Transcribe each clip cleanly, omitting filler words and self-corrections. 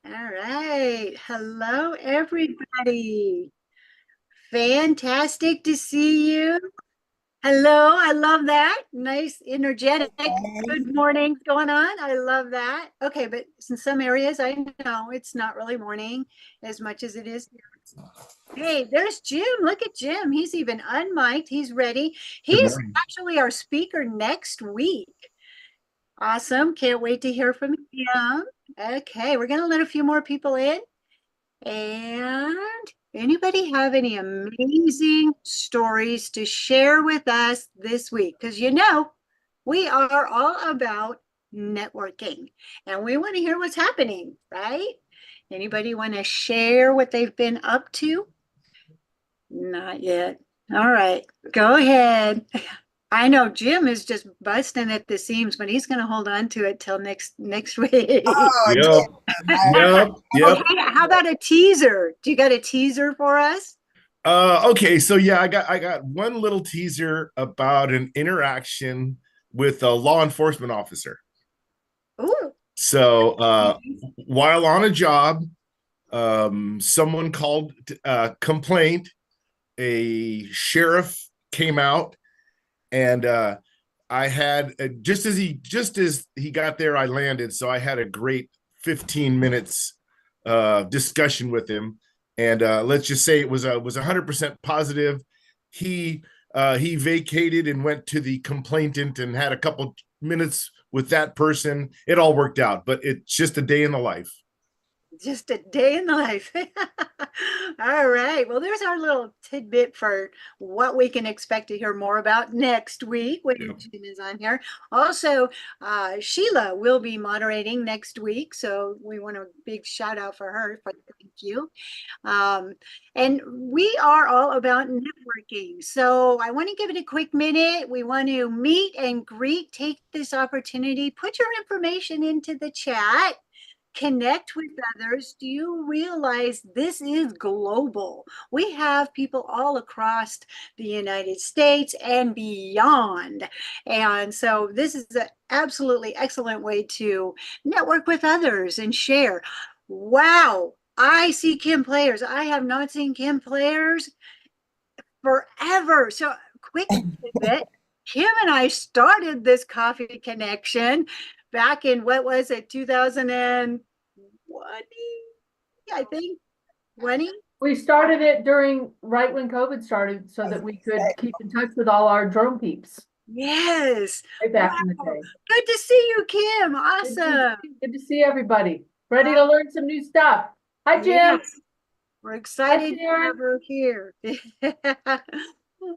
All right. Hello, everybody. Fantastic to see you. Hello. I love that. Nice, energetic. Good morning going on. I love that. Okay, but in some areas, I know it's not really morning as much as it is here. Hey, there's Jim. Look at Jim. He's even unmiked. He's ready. Good He's morning. actually our speaker next week. Awesome. Can't wait to hear from him. Okay, we're going to let a few more people in. And anybody have any amazing stories to share with us this week? Because we are all about networking and we want to hear what's happening, right? Anybody want to share what they've been up to? Not yet. All right, go ahead. I know Jim is just busting at the seams, but he's going to hold on to it till next week. Oh, Yep, damn. yep, Oh, yep. how about a teaser? Do you got a teaser for us? Okay, so yeah, I got one little teaser about an interaction with a law enforcement officer. Ooh. So while on a job, someone called complaint. A sheriff came out, and I had just as he got there, I landed. So I had a great 15 minutes discussion with him, and let's just say it was 100% positive. He vacated and went to the complainant and had a couple minutes with that person. It all worked out, but it's just a day in the life. Just a day in the life. All right. Well, there's our little tidbit for what we can expect to hear more about next week when Yeah. Jim is on here. Also, Sheila will be moderating next week. So we want a big shout out for her. Thank you. Um, and we are all about networking. So I want to give it a quick minute. We want to meet and greet. Take this opportunity. Put your information into the chat. Connect with others. Do you realize this is global? We have people all across the United States and beyond. And so this is an absolutely excellent way to network with others and share. Wow, I see Kim Players. I have not seen Kim Players forever. So quick tidbit. Kim and I started this coffee connection back in what was it, 2020? I think 20. We started it during right when COVID started so that we could keep in touch with all our drone peeps Yes. way Wow. back in the day. Good to see you, Kim. Awesome. Good to see everybody. Ready to learn some new stuff. Hi, Jim. Yes. We're excited to Sharon. have her here.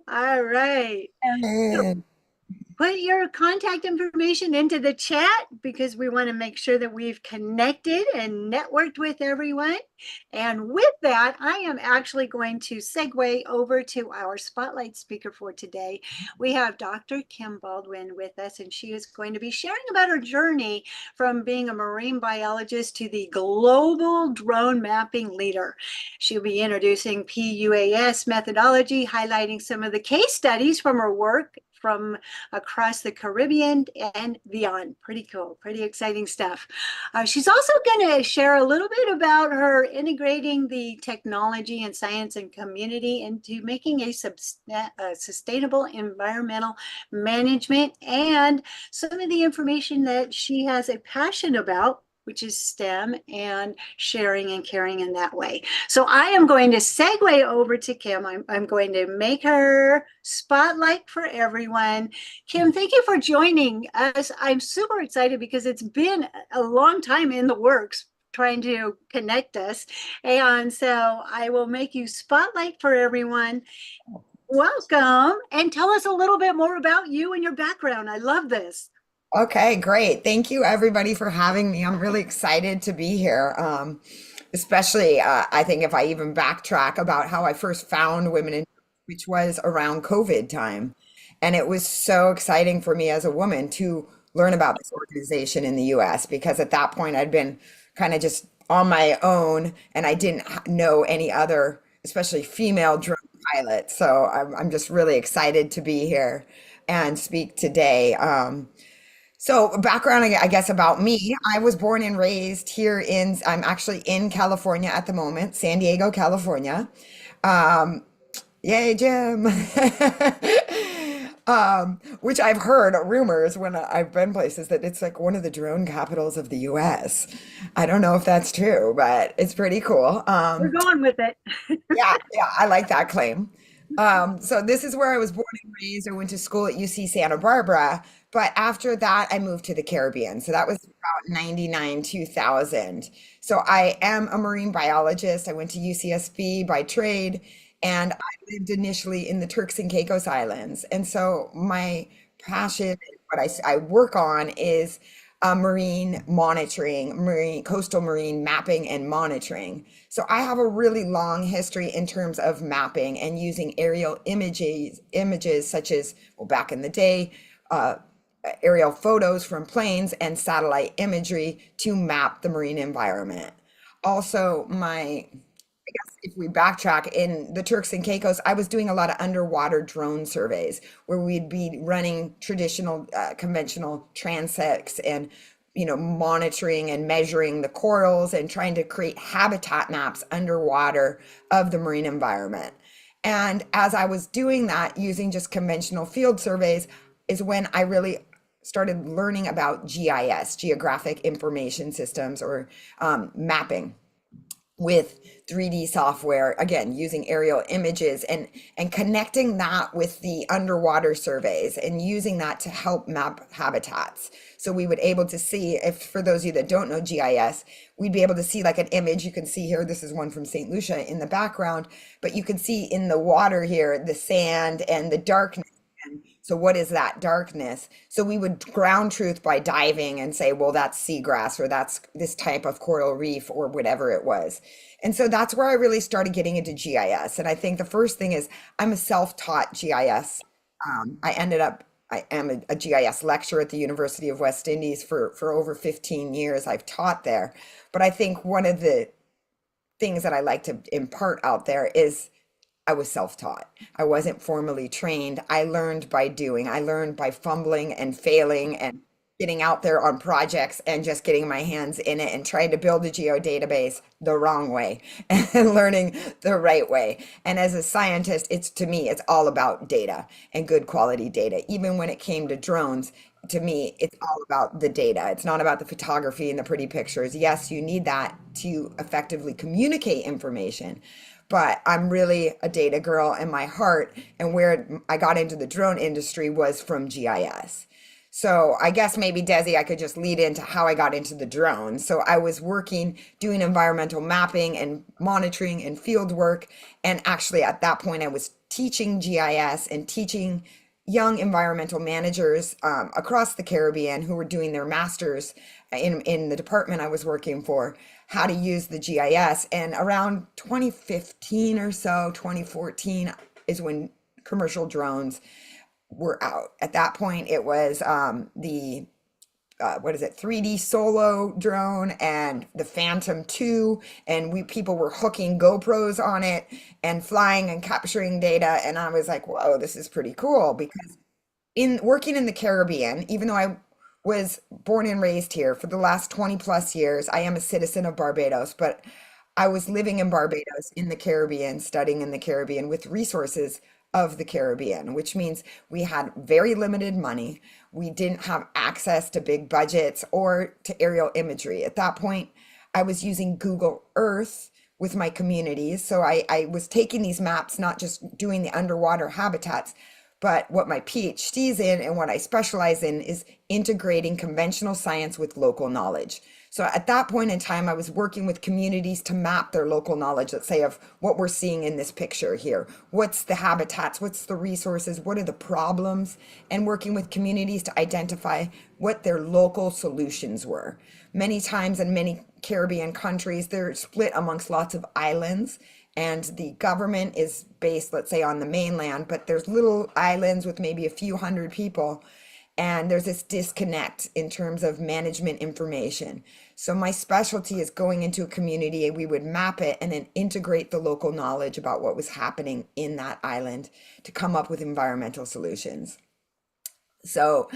All right. And Put your contact information into the chat because we want to make sure that we've connected and networked with everyone. And with that, I am actually going to segue over to our spotlight speaker for today. We have Dr. Kim Baldwin with us, and she is going to be sharing about her journey from being a marine biologist to the global drone mapping leader. She'll be introducing P-UAS methodology, highlighting some of the case studies from her work from across the Caribbean and beyond. Pretty cool, pretty exciting stuff. She's also going to share a little bit about her integrating the technology and science and community into making a sustainable environmental management and some of the information that she has a passion about, which is STEM and sharing and caring in that way. So I am going to segue over to Kim. I'm going to make her spotlight for everyone. Kim, thank you for joining us. I'm super excited because it's been a long time in the works trying to connect us. And so I will make you spotlight for everyone. Welcome and tell us a little bit more about you and your background. I love this. okay, great. Thank you everybody for having me. I'm really excited to be here. Especially, I think if I even backtrack about how I first found women in, which was around COVID time. And it was so exciting for me as a woman to learn about this organization in the US because at that point I'd been kind of just on my own and I didn't know any other, especially female drone pilots. So I'm just really excited to be here and speak today. So background, I guess, about me. I was born and raised here I'm actually in California at the moment, San Diego, California. Um, Yay, Jim. Which I've heard rumors when I've been places that it's like one of the drone capitals of the US. I don't know if that's true, but it's pretty cool. We're going with it. Yeah, I like that claim. So this is where I was born and raised. I went to school at UC Santa Barbara, but after that, I moved to the Caribbean. So that was about 99, 2000. So I am a marine biologist. I went to UCSB by trade, and I lived initially in the Turks and Caicos Islands. And so my passion, what I work on is marine monitoring, coastal marine mapping and monitoring. So I have a really long history in terms of mapping and using aerial images such as, well, back in the day, uh, aerial photos from planes and satellite imagery to map the marine environment. Also, if we backtrack in the Turks and Caicos, I was doing a lot of underwater drone surveys where we'd be running traditional, conventional transects and, monitoring and measuring the corals and trying to create habitat maps underwater of the marine environment. And as I was doing that using just conventional field surveys, is when I really started learning about GIS, geographic information systems, or mapping with 3D software, again, using aerial images and connecting that with the underwater surveys and using that to help map habitats. So we would able to see, if for those of you that don't know GIS, we'd be able to see like an image. You can see here, this is one from St. Lucia in the background, but you can see in the water here, the sand and the darkness. So what is that darkness? So we would ground truth by diving and say, well, that's seagrass or that's this type of coral reef or whatever it was. And so that's where I really started getting into GIS. And I think the first thing is I'm a self-taught GIS. I am a GIS lecturer at the University of West Indies for over 15 years. I've taught there. But I think one of the things that I like to impart out there is I was self-taught. I wasn't formally trained. I learned by doing. I learned by fumbling and failing and getting out there on projects and just getting my hands in it and trying to build a geodatabase the wrong way and learning the right way. And as a scientist, to me, it's all about data and good quality data. Even when it came to drones, to me, it's all about the data. It's not about the photography and the pretty pictures. Yes, you need that to effectively communicate information, but I'm really a data girl in my heart. And where I got into the drone industry was from GIS. So I guess maybe, Desi, I could just lead into how I got into the drone. So I was doing environmental mapping and monitoring and field work. And actually at that point, I was teaching GIS and teaching young environmental managers across the Caribbean who were doing their masters in the department I was working for, how to use the GIS. And around 2015 or so, 2014 is when commercial drones were out. At that point, it was the 3D solo drone and the Phantom 2, and people were hooking GoPros on it and flying and capturing data. And I was like, whoa, this is pretty cool. Because in working in the Caribbean, even though I was born and raised here for the last 20 plus years, I am a citizen of Barbados, but I was living in Barbados in the Caribbean, studying in the Caribbean with resources of the Caribbean, which means we had very limited money. We didn't have access to big budgets or to aerial imagery. At that point, I was using Google Earth with my communities. So I was taking these maps, not just doing the underwater habitats, but what my PhD's in and what I specialize in is integrating conventional science with local knowledge. So at that point in time, I was working with communities to map their local knowledge, let's say, of what we're seeing in this picture here. What's the habitats? What's the resources? What are the problems? And working with communities to identify what their local solutions were. Many times in many Caribbean countries, they're split amongst lots of islands. And the government is based, let's say, on the mainland, but there's little islands with maybe a few hundred people. And there's this disconnect in terms of management information. So my specialty is going into a community, we would map it and then integrate the local knowledge about what was happening in that island to come up with environmental solutions. So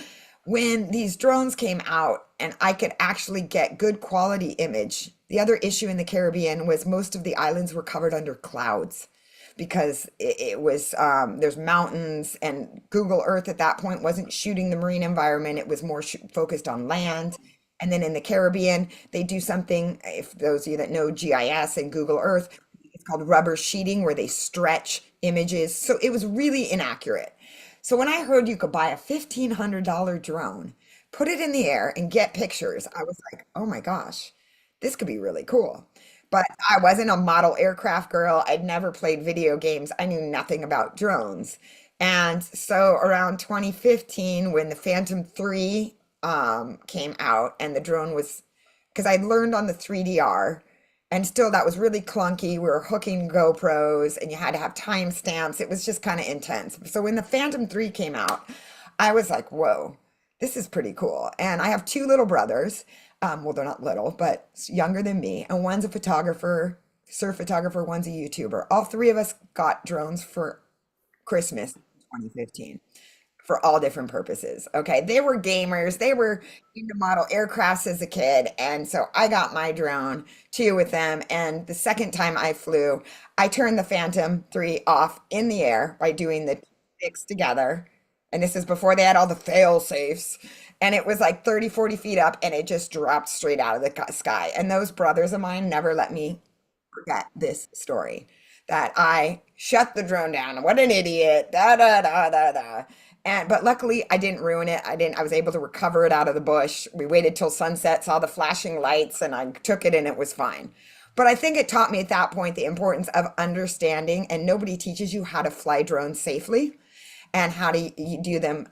when these drones came out and I could actually get good quality image, the other issue in the Caribbean was most of the islands were covered under clouds because it was there's mountains, and Google Earth at that point wasn't shooting the marine environment. It was more focused on land. And then in the Caribbean, they do something, if those of you that know GIS and Google Earth, it's called rubber sheeting, where they stretch images. So it was really inaccurate. So when I heard you could buy a $1,500 drone, put it in the air and get pictures, I was like, oh my gosh, this could be really cool. But I wasn't a model aircraft girl. I'd never played video games. I knew nothing about drones. And so around 2015, when the Phantom 3 came out and the drone was, because I'd learned on the 3DR, and still that was really clunky. We were hooking GoPros and you had to have timestamps. It was just kind of intense. So when the Phantom 3 came out, I was like, whoa, this is pretty cool. And I have two little brothers. Well, they're not little, but younger than me. And one's a photographer, surf photographer, one's a YouTuber. All three of us got drones for Christmas 2015 for all different purposes. Okay. They were gamers. They were into model aircrafts as a kid. And so I got my drone too with them. And the second time I flew, I turned the Phantom 3 off in the air by doing the sticks together. And this is before they had all the fail safes. And it was like 30, 40 feet up, and it just dropped straight out of the sky. And those brothers of mine never let me forget this story, that I shut the drone down. What an idiot. Da da da da da. But luckily I didn't ruin it. I was able to recover it out of the bush. We waited till sunset, saw the flashing lights, and I took it and it was fine. But I think it taught me at that point the importance of understanding, and nobody teaches you how to fly drones safely and how to you do them,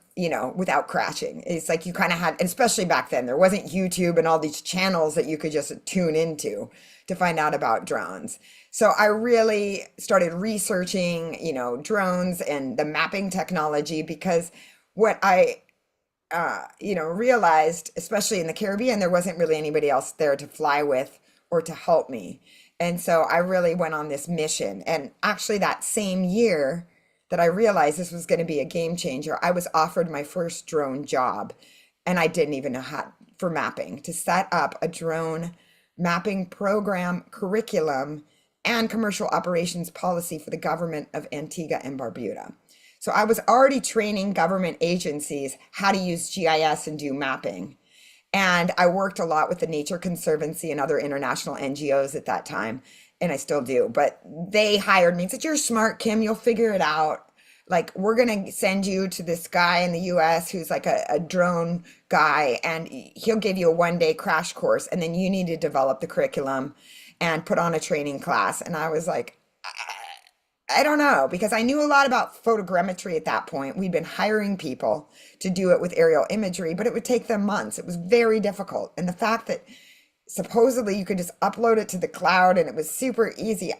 without crashing. It's like you kind of had, especially back then, there wasn't YouTube and all these channels that you could just tune into to find out about drones. So I really started researching, drones and the mapping technology, because what I, realized, especially in the Caribbean, there wasn't really anybody else there to fly with or to help me. And so I really went on this mission. And actually that same year that I realized this was going to be a game changer, I was offered my first drone job. And I didn't even know how, for mapping, to set up a drone mapping program, curriculum, and commercial operations policy for the government of Antigua and Barbuda. So I was already training government agencies how to use GIS and do mapping. And I worked a lot with the Nature Conservancy and other international NGOs at that time, and I still do. But they hired me and said, "You're smart, Kim, you'll figure it out. Like, we're going to send you to this guy in the US who's like a drone guy, and he'll give you a 1-day crash course, and then you need to develop the curriculum and put on a training class." And I was like, I don't know, because I knew a lot about photogrammetry at that point. We'd been hiring people to do it with aerial imagery, but it would take them months. It was very difficult. And the fact that supposedly you could just upload it to the cloud and it was super easy,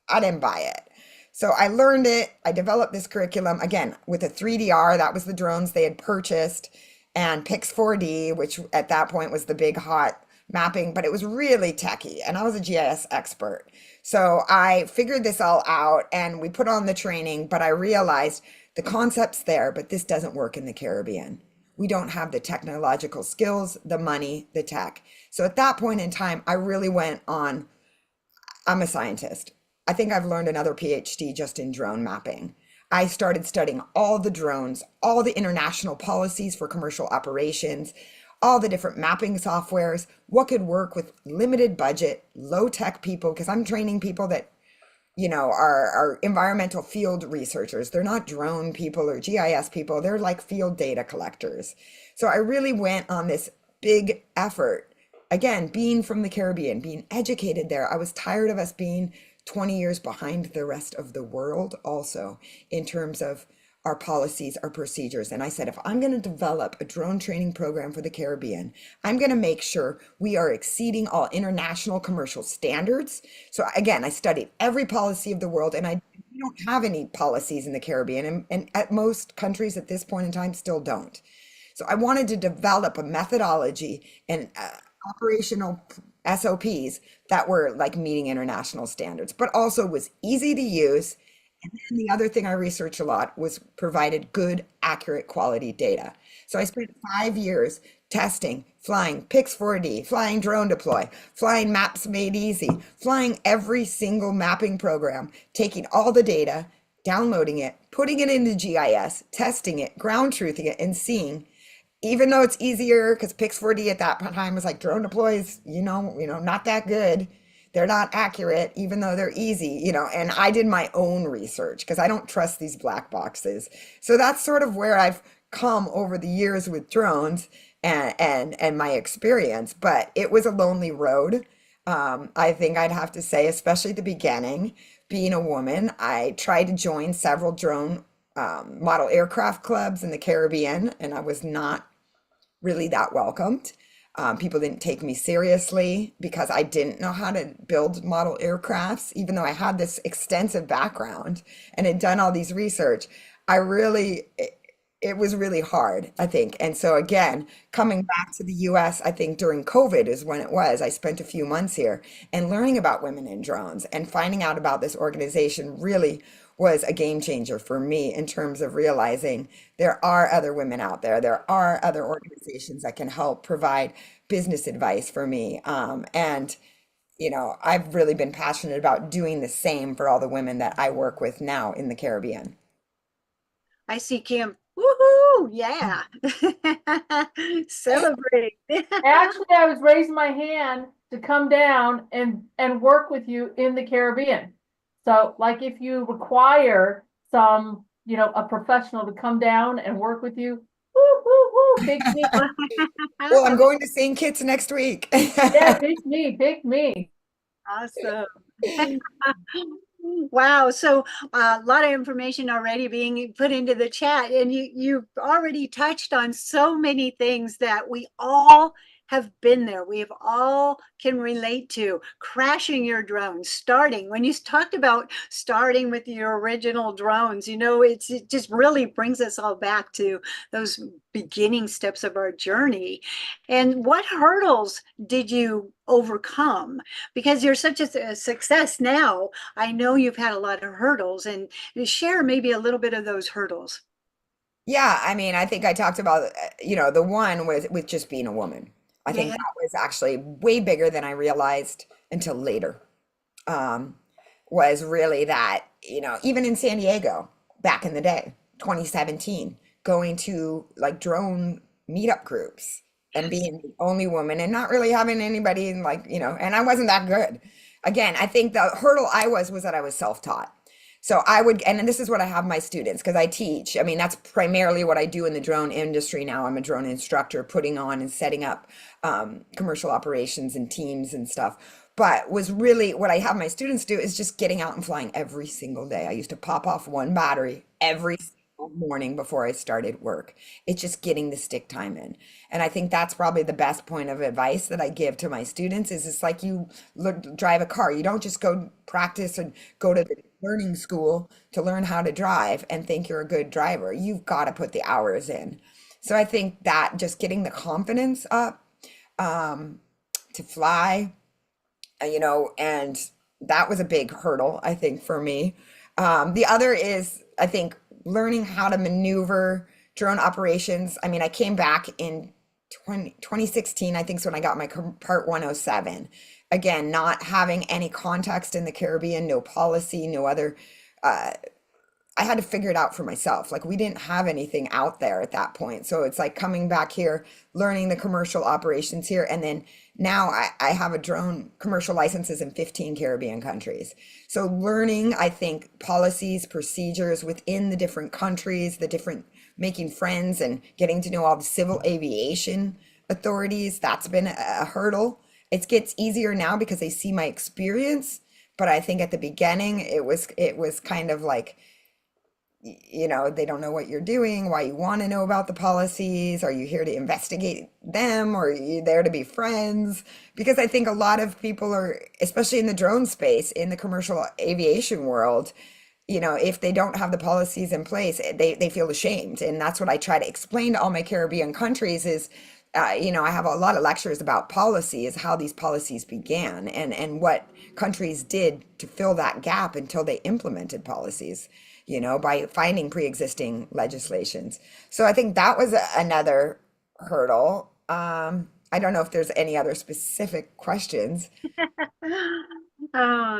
I didn't buy it. So I learned it. I developed this curriculum, again, with a 3DR. That was the drones they had purchased, and Pix 4D, which at that point was the big hot mapping, but it was really techy. And I was a GIS expert. So I figured this all out and we put on the training, but I realized the concept's there, but this doesn't work in the Caribbean. We don't have the technological skills, the money, the tech. So at that point in time, I really went on, I'm a scientist. I think I've learned another PhD just in drone mapping. I started studying all the drones, all the international policies for commercial operations, all the different mapping softwares, what could work with limited budget, low tech people, because I'm training people that, are environmental field researchers. They're not drone people or GIS people. They're like field data collectors. So I really went on this big effort. Again, being from the Caribbean, being educated there, I was tired of us being 20 years behind the rest of the world also in terms of our policies, our procedures. And I said, if I'm going to develop a drone training program for the Caribbean, I'm going to make sure we are exceeding all international commercial standards. So again, I studied every policy of the world, and we don't have any policies in the Caribbean, and at most countries at this point in time still don't. So I wanted to develop a methodology and operational SOPs that were like meeting international standards, but also was easy to use And the other thing I researched a lot was provided good, accurate quality data. So I spent 5 years testing, flying Pix 4D, flying Drone Deploy, flying Maps Made Easy, flying every single mapping program, taking all the data, downloading it, putting it into GIS, testing it, ground truthing it, and seeing, even though it's easier because Pix 4D at that time was like drone deploys, not that good. They're not accurate, even though they're easy, and I did my own research because I don't trust these black boxes. So that's sort of where I've come over the years with drones and my experience, but it was a lonely road. I think I'd have to say, especially at the beginning, being a woman, I tried to join several drone model aircraft clubs in the Caribbean, and I was not really that welcomed. People didn't take me seriously because I didn't know how to build model aircrafts, even though I had this extensive background and had done all these research. It was really hard, I think. And so again, coming back to the US, I think during COVID is when it was. I spent a few months here and learning about women in drones and finding out about this organization really was a game changer for me in terms of realizing there are other women out there. There are other organizations that can help provide business advice for me. I've really been passionate about doing the same for all the women that I work with now in the Caribbean. I see Kim. Woohoo! Yeah. Celebrate. Actually, I was raising my hand to come down and work with you in the Caribbean. So, like, if you require some, a professional to come down and work with you, woo, woo, woo, pick me. Well, I'm going to St. Kitts next week. Yeah, pick me. Awesome. Wow. So a lot of information already being put into the chat, and you've already touched on so many things that we all have been there. We have all can relate to crashing your drone, starting. When you talked about starting with your original drones, it just really brings us all back to those beginning steps of our journey. And what hurdles did you overcome? Because you're such a success now, I know you've had a lot of hurdles, and share maybe a little bit of those hurdles. Yeah, I mean, I think I talked about, the one was with just being a woman. I think Yeah. that was actually way bigger than I realized until later. Was really that, even in San Diego back in the day, 2017, going to like drone meetup groups and being the only woman and not really having anybody and I wasn't that good. Again, I think the hurdle was that I was self-taught. So and this is what I have my students, because I teach. I mean, that's primarily what I do in the drone industry now. I'm a drone instructor, putting on and setting up commercial operations and teams and stuff. But was really what I have my students do is just getting out and flying every single day. I used to pop off one battery every single morning before I started work. It's just getting the stick time in. And I think that's probably the best point of advice that I give to my students is it's like you drive a car. You don't just go practice and go to the learning school to learn how to drive and think you're a good driver. You've got to put the hours in. So I think that just getting the confidence up to fly, and that was a big hurdle, I think, for me. The other is, I think, learning how to maneuver drone operations. I mean, I came back in 2016, I think is when I got my Part 107. Again, not having any context in the Caribbean, no policy, no other. I had to figure it out for myself. Like, we didn't have anything out there at that point. So it's like coming back here, learning the commercial operations here. And then now I have a drone commercial licenses in 15 Caribbean countries. So learning, I think, policies, procedures within the different countries, making friends and getting to know all the civil aviation authorities, that's been a hurdle. It gets easier now because they see my experience. But I think at the beginning, it was kind of like, they don't know what you're doing, why you want to know about the policies. Are you here to investigate them, or are you there to be friends? Because I think a lot of people are, especially in the drone space, in the commercial aviation world, if they don't have the policies in place, they feel ashamed. And that's what I try to explain to all my Caribbean countries is, I have a lot of lectures about policy, is how these policies began and what countries did to fill that gap until they implemented policies, by finding pre-existing legislations. So I think that was another hurdle. I don't know if there's any other specific questions.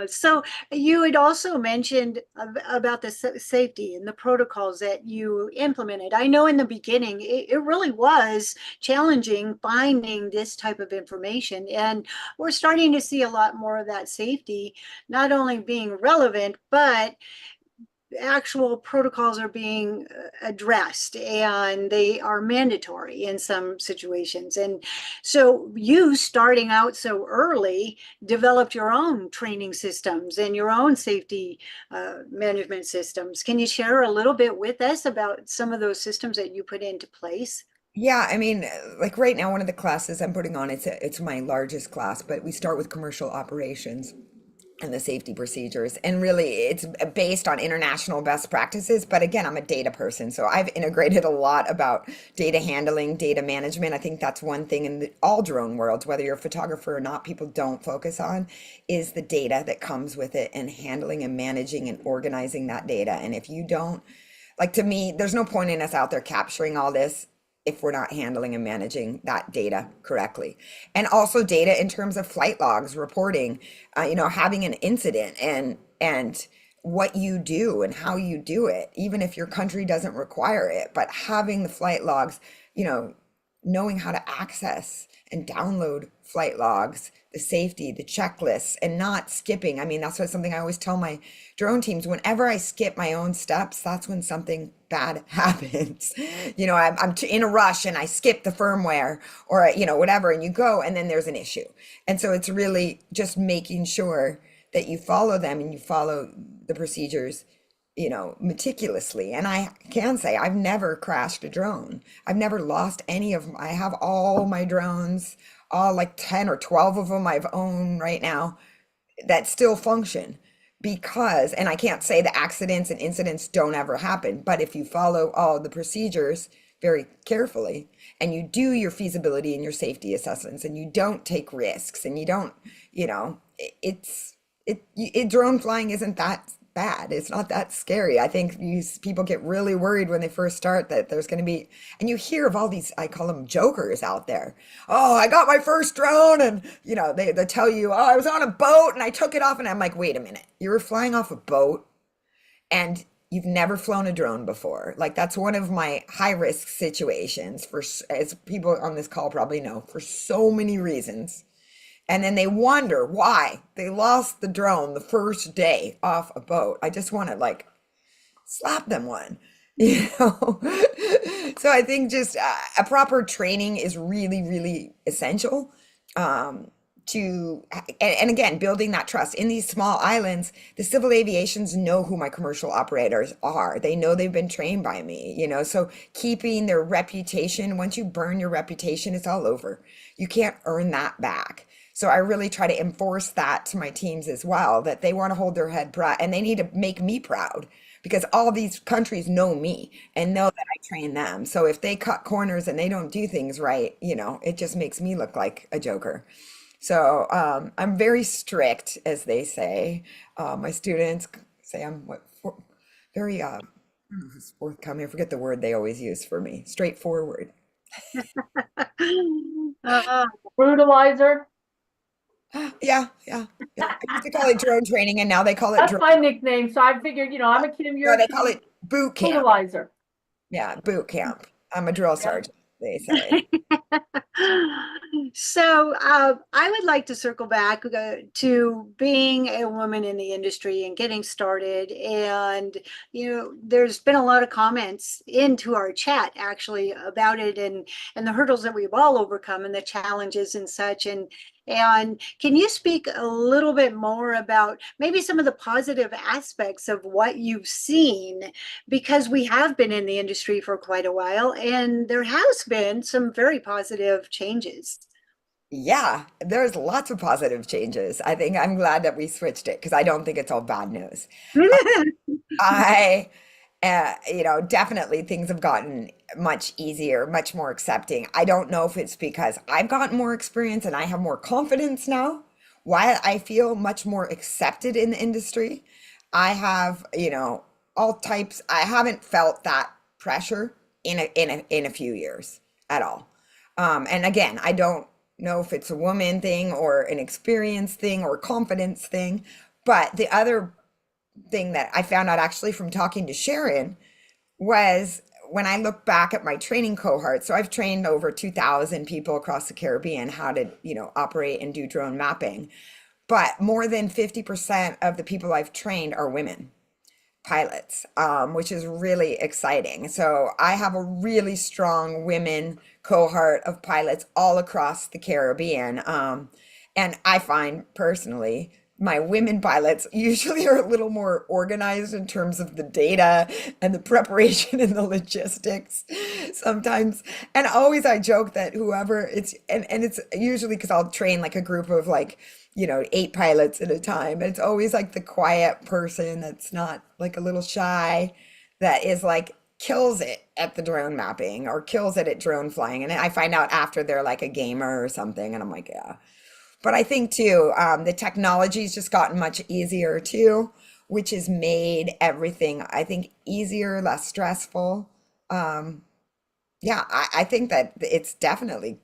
So you had also mentioned about the safety and the protocols that you implemented. I know in the beginning it really was challenging finding this type of information, and we're starting to see a lot more of that safety not only being relevant, but actual protocols are being addressed and they are mandatory in some situations. And so you, starting out so early, developed your own training systems and your own safety management systems. Can you share a little bit with us about some of those systems that you put into place? Yeah, I mean, like right now, one of the classes I'm putting on, it's my largest class, but we start with commercial operations and the safety procedures. And really, it's based on international best practices. But again, I'm a data person, so I've integrated a lot about data handling, data management. I think that's one thing in all drone worlds, whether you're a photographer or not, people don't focus on is the data that comes with it and handling and managing and organizing that data. And if you don't, like, to me, there's no point in us out there capturing all this if we're not handling and managing that data correctly. And also data in terms of flight logs, reporting, having an incident and what you do and how you do it, even if your country doesn't require it, but having the flight logs, knowing how to access and download flight logs, the safety, the checklists, and not skipping. I mean, that's something I always tell my drone teams. Whenever I skip my own steps, that's when something bad happens. I'm in a rush and I skip the firmware or, whatever, and you go, and then there's an issue. And so it's really just making sure that you follow them and you follow the procedures meticulously. And I can say I've never crashed a drone. I've never lost any of them. I have all my drones, all like 10 or 12 of them I've owned right now that still function because, and I can't say the accidents and incidents don't ever happen, but if you follow all the procedures very carefully and you do your feasibility and your safety assessments and you don't take risks and you don't, drone flying isn't that bad. It's not that scary. I think people get really worried when they first start that there's going to be, and you hear of all these, I call them jokers out there. Oh, I got my first drone and, they tell you, oh, I was on a boat and I took it off. And I'm like, wait a minute, you were flying off a boat and you've never flown a drone before. Like that's one of my high risk situations as people on this call probably know, for so many reasons. And then they wonder why they lost the drone the first day off a boat. I just want to slap them one, So I think just a proper training is really, really essential and again, building that trust. In these small islands, the civil aviations know who my commercial operators are. They know they've been trained by me, so keeping their reputation, once you burn your reputation, it's all over. You can't earn that back. So I really try to enforce that to my teams as well, that they want to hold their head proud and they need to make me proud because all these countries know me and know that I train them. So if they cut corners and they don't do things right, it just makes me look like a joker. So I'm very strict, as they say. My students say I'm very forthcoming. I forget the word they always use for me. Straightforward. Brutalizer. Yeah. I used to call it drone training, and now they call it. That's my nickname. So I figured, I'm a Kim. They call it boot camp. Brutalizer. Yeah, boot camp. I'm a drill sergeant, they say. So I would like to circle back to being a woman in the industry and getting started. And, there's been a lot of comments into our chat actually about it and the hurdles that we've all overcome and the challenges and such. And can you speak a little bit more about maybe some of the positive aspects of what you've seen? Because we have been in the industry for quite a while and there has been some very positive changes. Yeah, there's lots of positive changes. I think I'm glad that we switched it because I don't think it's all bad news. Definitely things have gotten much easier, much more accepting. I don't know if it's because I've gotten more experience and I have more confidence now, why I feel much more accepted in the industry. I have, all types. I haven't felt that pressure in a few years at all. And again, I don't know if it's a woman thing or an experience thing or confidence thing, but the other thing that I found out actually from talking to Sharon was when I look back at my training cohort. So I've trained over 2,000 people across the Caribbean how to, operate and do drone mapping. But more than 50% of the people I've trained are women pilots, which is really exciting. So I have a really strong women cohort of pilots all across the Caribbean. And I find personally, my women pilots usually are a little more organized in terms of the data and the preparation and the logistics sometimes. And always I joke that whoever and it's usually because I'll train like a group of 8 pilots at a time. And it's always like the quiet person that's not like a little shy that is like kills it at the drone mapping or kills it at drone flying. And I find out after they're like a gamer or something. And I'm like, yeah. But I think too, the technology's just gotten much easier too, which has made everything, I think, easier, less stressful. Yeah, I think that it's definitely,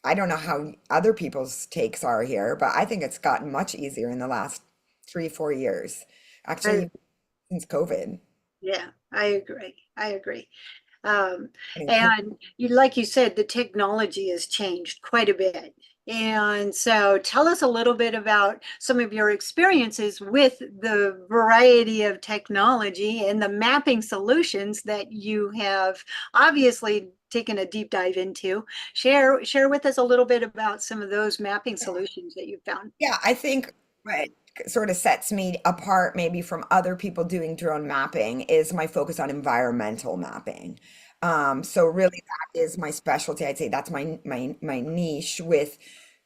I don't know how other people's takes are here, but I think it's gotten much easier in the last 3, 4 years, actually, since COVID. Yeah, I agree. I agree. And like you said, the technology has changed quite a bit. And so tell us a little bit about some of your experiences with the variety of technology and the mapping solutions that you have obviously taken a deep dive into. Share with us a little bit about some of those mapping solutions that you've found. Yeah, I think what sort of sets me apart maybe from other people doing drone mapping is my focus on environmental mapping. So really that is my specialty. I'd say that's my niche with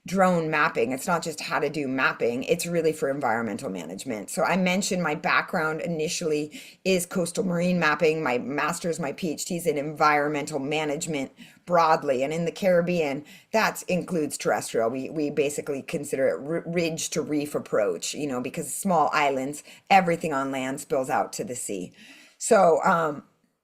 drone mapping. It's not just how to do mapping, it's really for environmental management. So I mentioned my background initially is coastal marine mapping. My master's, my PhD's in environmental management broadly. And in the Caribbean, that includes terrestrial. We basically consider it ridge to reef approach, because small islands, everything on land spills out to the sea. So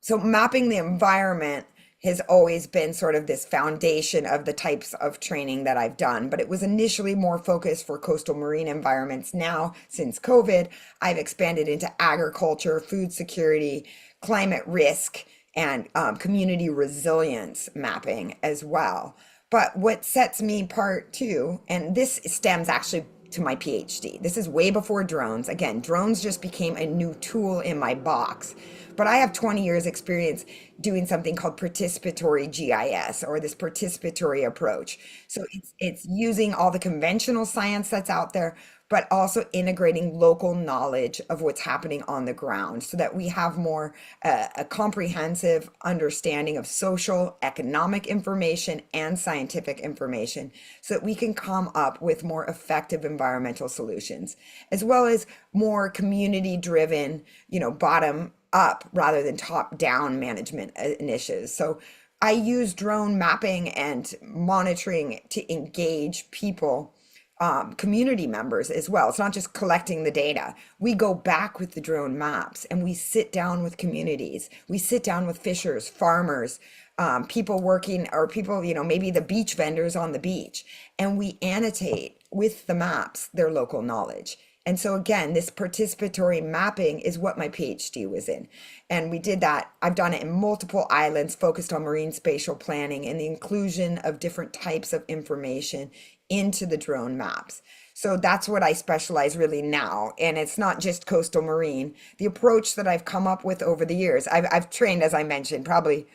mapping the environment has always been sort of this foundation of the types of training that I've done, but it was initially more focused for coastal marine environments. Now, since COVID, I've expanded into agriculture, food security, climate risk, and community resilience mapping as well. But what sets me apart too, and this stems actually to my PhD. This is way before drones. Again, drones just became a new tool in my box. But I have 20 years experience doing something called participatory GIS or this participatory approach. So it's using all the conventional science that's out there, but also integrating local knowledge of what's happening on the ground so that we have more a comprehensive understanding of social, economic information and scientific information so that we can come up with more effective environmental solutions, as well as more community driven, bottom up rather than top down management initiatives. So I use drone mapping and monitoring to engage people, community members as well. It's not just collecting the data. We go back with the drone maps and we sit down with communities. We sit down with fishers, farmers, people working or people, maybe the beach vendors on the beach, and we annotate with the maps their local knowledge. And so again, this participatory mapping is what my PhD was in. And we did that. I've done it in multiple islands focused on marine spatial planning and the inclusion of different types of information into the drone maps. So that's what I specialize really now. And it's not just coastal marine. The approach that I've come up with over the years, I've trained, as I mentioned, probably,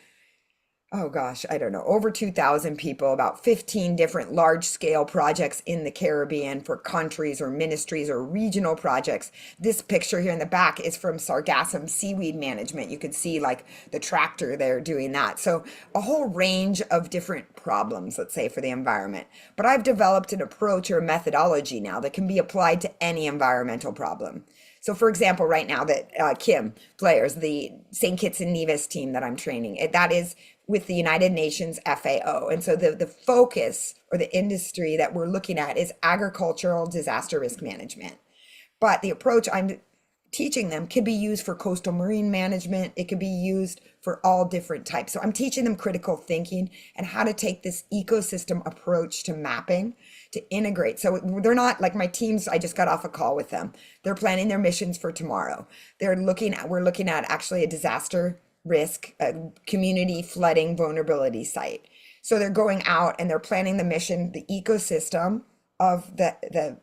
oh gosh, I don't know, over 2,000 people, about 15 different large scale projects in the Caribbean for countries or ministries or regional projects. This picture here in the back is from sargassum seaweed management. You could see like the tractor there doing that. So a whole range of different problems, let's say, for the environment. But I've developed an approach or methodology now that can be applied to any environmental problem. So for example, right now that Kim Players, the St. Kitts and Nevis team that I'm training, that is with the United Nations FAO. And so the focus or the industry that we're looking at is agricultural disaster risk management. But the approach I'm teaching them can be used for coastal marine management. It could be used for all different types. So I'm teaching them critical thinking and how to take this ecosystem approach to mapping to integrate. So they're not like my teams. I just got off a call with them. They're planning their missions for tomorrow. We're looking at actually a disaster risk, a community flooding vulnerability site. So they're going out and they're planning the mission, the ecosystem of the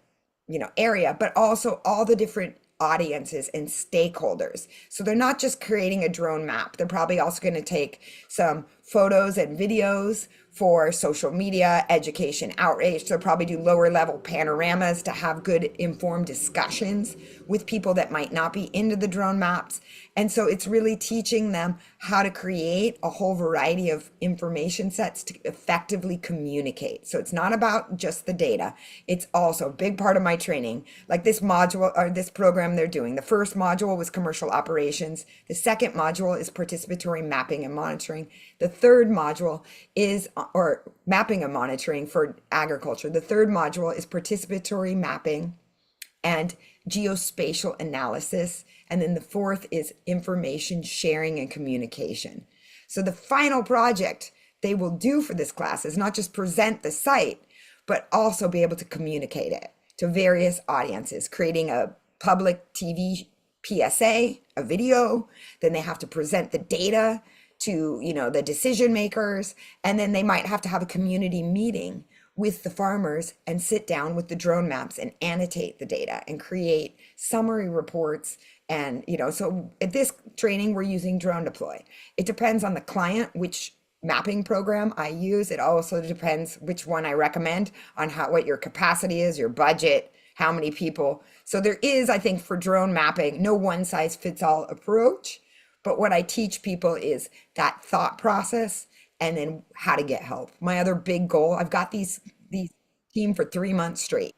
area, but also all the different audiences and stakeholders. So they're not just creating a drone map. They're probably also going to take some photos and videos for social media, education, outreach. They'll probably do lower level panoramas to have good informed discussions with people that might not be into the drone maps. And so it's really teaching them how to create a whole variety of information sets to effectively communicate. So it's not about just the data. It's also a big part of my training, like this module or this program they're doing. The first module was commercial operations. The second module is participatory mapping and monitoring. The third module is, or mapping and monitoring for agriculture. The third module is participatory mapping and geospatial analysis. And then the fourth is information sharing and communication. So the final project they will do for this class is not just present the site, but also be able to communicate it to various audiences, creating a public TV PSA, a video. Then they have to present the data to, the decision makers. And then they might have to have a community meeting with the farmers and sit down with the drone maps and annotate the data and create summary reports. And, so at this training, we're using Drone Deploy. It depends on the client, which mapping program I use. It also depends which one I recommend on what your capacity is, your budget, how many people. So there is, I think, for drone mapping, no one size fits all approach. But what I teach people is that thought process and then how to get help. My other big goal, I've got these team for 3 months straight.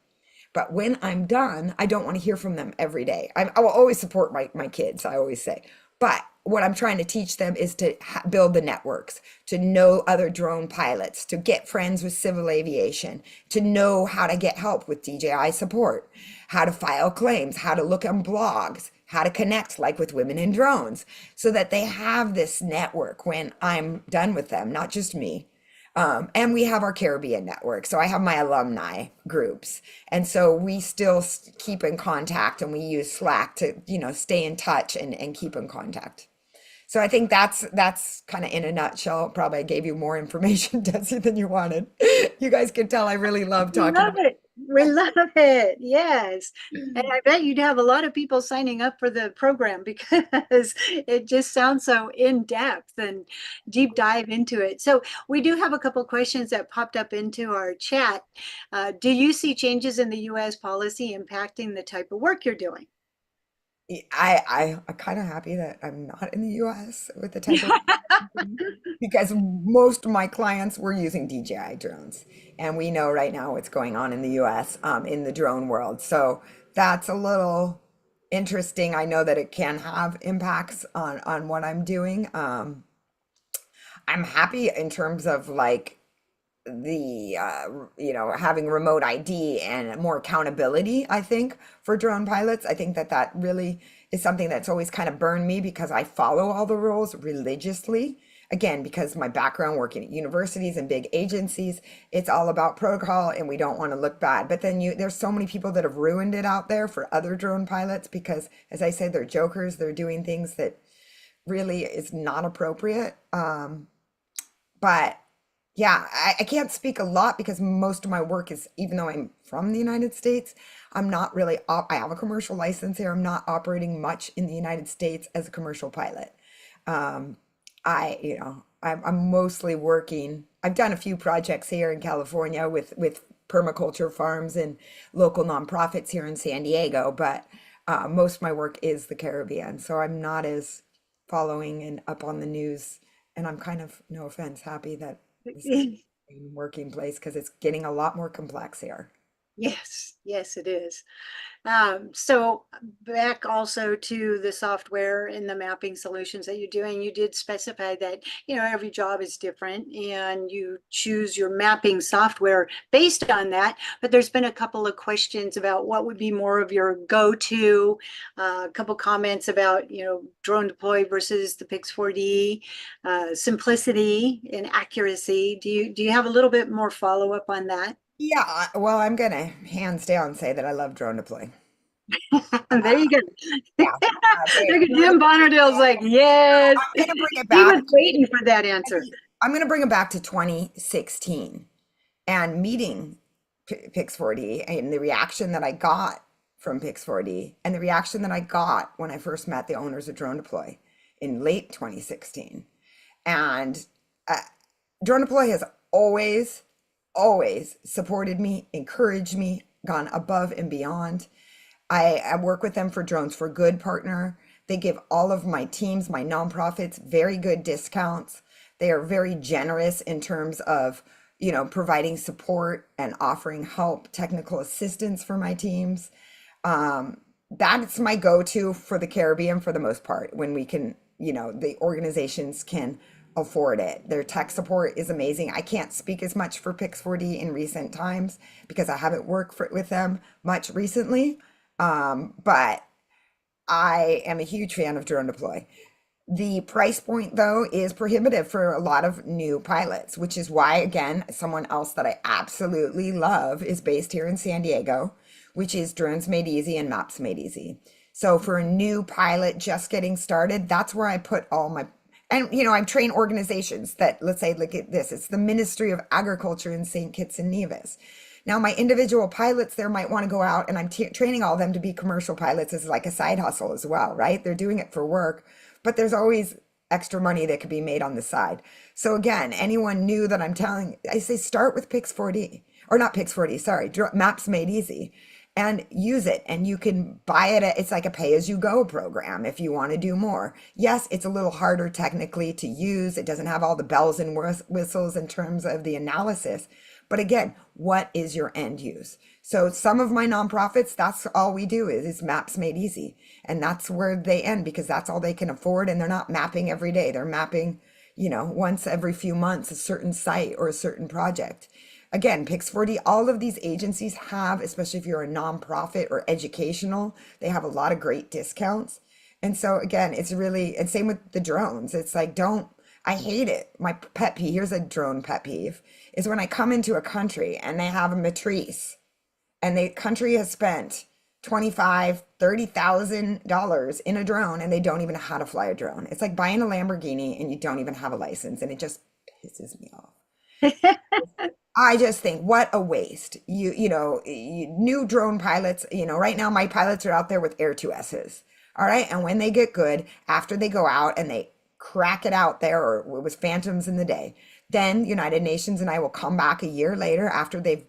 But when I'm done, I don't want to hear from them every day. I will always support my kids, I always say. But what I'm trying to teach them is to build the networks, to know other drone pilots, to get friends with civil aviation, to know how to get help with DJI support, how to file claims, how to look on blogs, how to connect like with Women in Drones, so that they have this network when I'm done with them, not just me. And we have our Caribbean network. So I have my alumni groups. And so we still keep in contact, and we use Slack to, stay in touch and keep in contact. So I think that's kind of in a nutshell. Probably I gave you more information, Desi, than you wanted. You guys can tell I really love talking. Love it. We love it. Yes. And I bet you'd have a lot of people signing up for the program because it just sounds so in depth and deep dive into it. So we do have a couple of questions that popped up into our chat. Do you see changes in the U.S. policy impacting the type of work you're doing? I'm kind of happy that I'm not in the US with the type of because most of my clients were using DJI drones, and we know right now what's going on in the US in the drone world. So that's a little interesting. I know that it can have impacts on what I'm doing. I'm happy in terms of like the having remote ID and more accountability. I think for drone pilots, I think that really is something that's always kind of burned me because I follow all the rules religiously. Again, because my background working at universities and big agencies, it's all about protocol and we don't want to look bad. But then there's so many people that have ruined it out there for other drone pilots because, as I said, they're jokers. They're doing things that really is not appropriate. But yeah, I can't speak a lot because most of my work is, even though I'm from the United States, I'm not really, I have a commercial license here. I'm not operating much in the United States as a commercial pilot. I'm mostly working, I've done a few projects here in California with permaculture farms and local nonprofits here in San Diego, but most of my work is the Caribbean. So I'm not as following and up on the news. And I'm kind of, no offense, happy that this is a working place because it's getting a lot more complex here. Yes, yes, it is. So back also to the software and the mapping solutions that you're doing, you did specify that, every job is different and you choose your mapping software based on that. But there's been a couple of questions about what would be more of your go-to, a couple comments about, drone deploy versus the Pix4D, simplicity and accuracy. Do you have a little bit more follow-up on that? Yeah, well, I'm gonna hands down say that I love drone deploy. There you go. Yeah, Jim Bonnerdale's like, yes. I'm gonna bring it He back. was waiting for that answer. I'm gonna bring it back to 2016 and meeting Pix4D and the reaction that I got from Pix4D and the reaction that I got when I first met the owners of Drone Deploy in late 2016. And Drone Deploy has always supported me, encouraged me, gone above and beyond. I work with them for Drones for Good partner. They give all of my teams, my nonprofits, very good discounts. They are very generous in terms of, providing support and offering help, technical assistance for my teams. That's my go-to for the Caribbean for the most part, when we can, the organizations can afford it. Their tech support is amazing. I can't speak as much for Pix4D in recent times because I haven't worked with them much recently. But I am a huge fan of Drone Deploy. The price point, though, is prohibitive for a lot of new pilots, which is why, again, someone else that I absolutely love is based here in San Diego, which is Drones Made Easy and Maps Made Easy. So for a new pilot just getting started, that's where I put all my, and I train organizations that, let's say, look at this, it's the Ministry of Agriculture in St. Kitts and Nevis. Now, my individual pilots there might want to go out, and I'm training all of them to be commercial pilots as like a side hustle as well, right? They're doing it for work, but there's always extra money that could be made on the side. So again, anyone new that I'm telling, I say start with Pix4D, or not Pix4D, sorry, Maps Made Easy, and use it. And you can buy it. It's like a pay-as-you-go program if you want to do more. Yes, it's a little harder technically to use. It doesn't have all the bells and whistles in terms of the analysis. But again, what is your end use? So some of my nonprofits, that's all we do is Maps Made Easy. And that's where they end because that's all they can afford. And they're not mapping every day. They're mapping, once every few months, a certain site or a certain project. Again, Pix4D, all of these agencies have, especially if you're a nonprofit or educational, they have a lot of great discounts. And so again, it's really, and same with the drones. It's like, I hate it. My pet peeve, here's a drone pet peeve, is when I come into a country and they have a matrice and the country has spent $25,000, $30,000 in a drone and they don't even know how to fly a drone. It's like buying a Lamborghini and you don't even have a license, and it just pisses me off. I just think what a waste. New drone pilots, right now my pilots are out there with Air 2Ss. All right. And when they get good, after they go out and they crack it out there, or it was phantoms in the day, then United Nations and I will come back a year later after they've,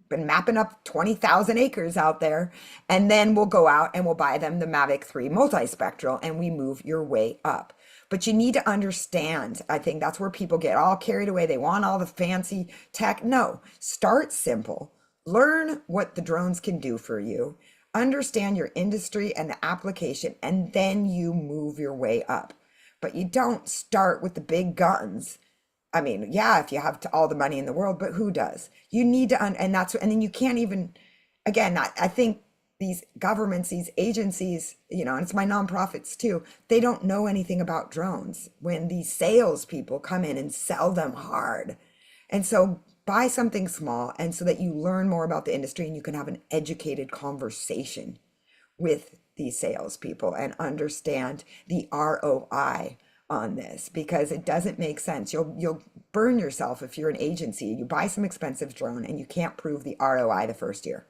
been mapping up 20,000 acres out there. And then we'll go out and we'll buy them the Mavic 3 multispectral and we move your way up. But you need to understand, I think that's where people get all carried away. They want all the fancy tech. No, start simple. Learn what the drones can do for you. Understand your industry and the application, and then you move your way up. But you don't start with the big guns. I mean, yeah, if you have all the money in the world, but who does? You need to, and then you can't even, again, I think these governments, these agencies, and it's my nonprofits too, they don't know anything about drones when these salespeople come in and sell them hard. And so buy something small, and so that you learn more about the industry and you can have an educated conversation with these salespeople and understand the ROI on this, because it doesn't make sense. You'll burn yourself if you're an agency. You buy some expensive drone and you can't prove the ROI the first year.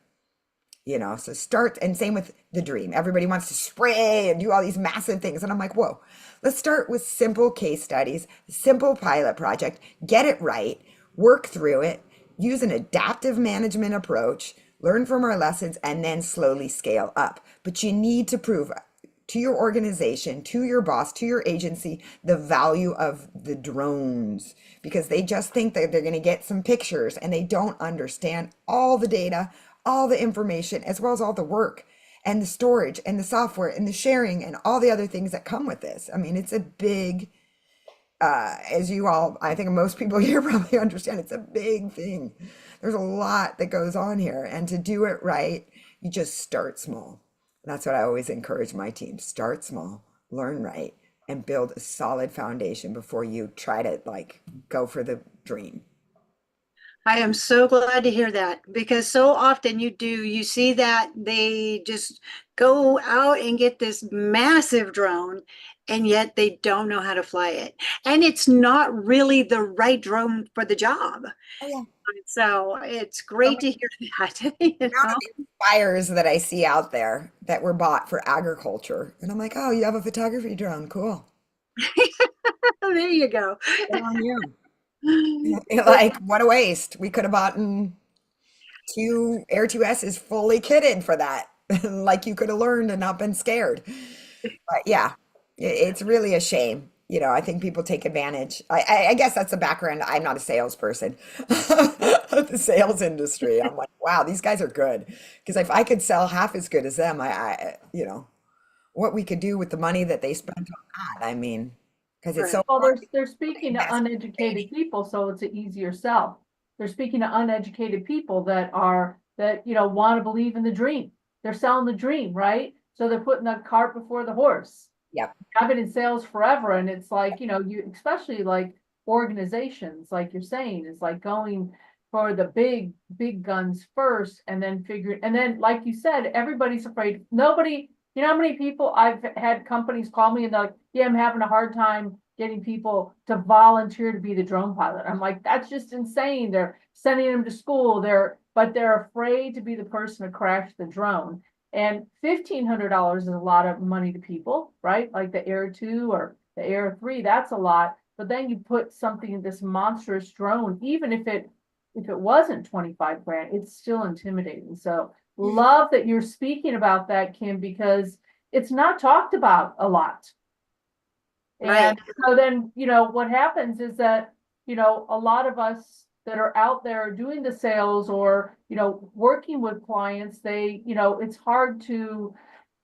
So start, and same with the dream. Everybody wants to spray and do all these massive things. And I'm like, whoa, let's start with simple case studies, simple pilot project, get it right, work through it, use an adaptive management approach, learn from our lessons, and then slowly scale up. But you need to prove, to your organization, to your boss, to your agency, the value of the drones, because they just think that they're going to get some pictures and they don't understand all the data, all the information, as well as all the work and the storage and the software and the sharing and all the other things that come with this. I mean, it's a big, as you all, I think most people here probably understand, it's a big thing. There's a lot that goes on here, and to do it right, you just start small. That's what I always encourage my team. Start small, learn right, and build a solid foundation before you try to like go for the dream. I am so glad to hear that, because so often you see that they just go out and get this massive drone and yet they don't know how to fly it. And it's not really the right drone for the job. Oh yeah. So it's great to hear that. You Amount know? of these fires that I see out there that were bought for agriculture. And I'm like, oh, you have a photography drone. Cool. There you go. Good on you. Like, what a waste. We could have bought two Air 2Ss fully kitted for that. Like you could have learned and not been scared. But yeah, it's really a shame. You know, I think people take advantage. I guess that's the background. I'm not a salesperson of the sales industry. I'm like, wow, these guys are good. Because if I could sell half as good as them, you know, what we could do with the money that they spent on that. I mean, because it's so Well, hard. they're speaking to uneducated people, so it's an easier sell. They're speaking to uneducated people that want to believe in the dream. They're selling the dream, right? So they're putting the cart before the horse. Yep. I've been in sales forever, and it's like, you especially like organizations, like you're saying, is like going for the big guns first, and then like you said, everybody's afraid. Nobody, how many people I've had companies call me and they're like, yeah, I'm having a hard time getting people to volunteer to be the drone pilot. I'm like, that's just insane. They're sending them to school, but they're afraid to be the person to crash the drone. And $1,500 is a lot of money to people, right? Like the Air 2 or the Air 3, that's a lot. But then you put something in this monstrous drone, even if it wasn't 25 grand, it's still intimidating. So love that you're speaking about that, Kim, because it's not talked about a lot. Right. And so then, what happens is that, a lot of us that are out there doing the sales or, working with clients, it's hard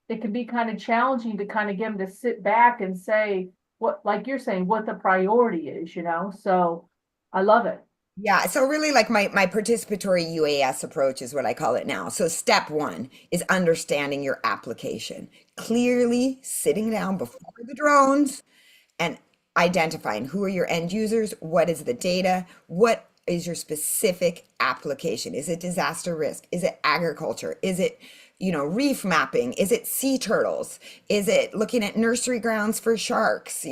it can be kind of challenging to kind of get them to sit back and say what, like you're saying, what the priority is, so I love it. Yeah, so really like my participatory UAS approach is what I call it now. So step one is understanding your application. Clearly sitting down before the drones and identifying who are your end users, what is the data, what is your specific application? Is it disaster risk? Is it agriculture? Is it, reef mapping? Is it sea turtles? Is it looking at nursery grounds for sharks?